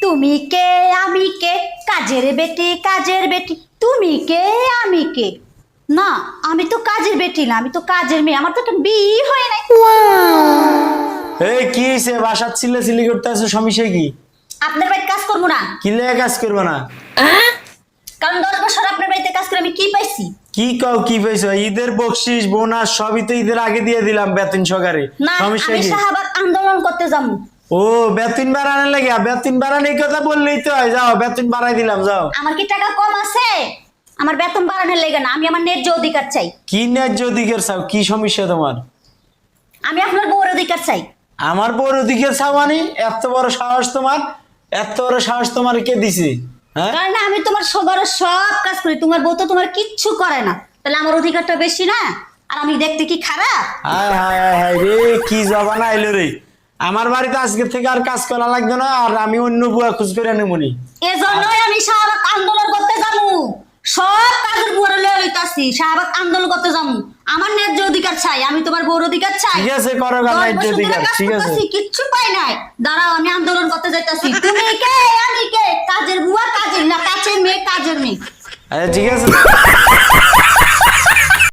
তুমি কে আমি কে, কাজের বেটি, তুমি কে আমি কে। না, আমি তো কাজের বেটি না, আমি তো কাজের মেয়ে, আমার তো একটা বিয়ে হয় নাই। এই কি হইছে বাসার চিল্লাচিল্লি করতে আছো, সমস্যা কি? আপনার বাড়িতে কাজ করবো না, কি লেগে কাজ করবে না? কারণ 10 বছর আপনার বাড়িতে কাজ করে আমি কি পাইছি? কি কও কি পাইছো? ঈদের বকশিস বোনাস সবই তো ঈদের আগে দিয়ে দিলাম বেতন সহকারে। না, সমস্যা আমি কি? শাহবাগ আন্দোলন করতে যাবো। ও বেতন বাড়ানোর লাগে, বেতন বাড়ানোর কথা বললেই তো হয়, যাও বেতন বাড়াই দিলাম যাও। আমার কি টাকা কম আছে? আমার বেতন বাড়ানোর লেগে না, আমি আমার ন্যায্য অধিকার চাই। কি ন্যায্য অধিকার চাও? কি সমস্যা তোমার? আমি আপনার বউর অধিকার চাই। আমার বড় অধিকার চাও মানে? এত বড় সাহস তোমার? এত বড় সাহস তোমার কে দিছে? হ্যাঁ, কারণ আমি তোমার সবার সব কাজ করি, তোমার বউ তো তোমার কিচ্ছু করে না, তাহলে আমার অধিকারটা বেশি না? আর আমি দেখতে কি খারাপ? হায় হায় হায় হায় রে, কি জবানা আইলো রে। আমার বাড়িতে আজকে থেকে আর কাজ করা লাগবে না, আর আমি অন্য বুয়া খোঁজ করে নেবনি। এজন্যই আমি শাহবাগ আন্দোলন করতে যাবো। সব কাজের বুয়ারে লয়ে লইতাছি, শাহবাগ আন্দোলন করতে যাবো। আমার ন্যায্য অধিকার চাই, আমি তোমার বউর অধিকার চাই। ঠিক আছে, করো গা 10 ন্যায্য বছর ধরে অধিকার, কাজ ঠিক আছে। করতাছি, কিচ্ছু পাই নাই। দাঁড়াও, আমি আন্দোলন করতে যাইতাছি। তুমি কে আমি কে, কাজের বুয়া কাজের না, কাজের মেয়ে কাজের মেয়ে। আচ্ছা ঠিক আছে।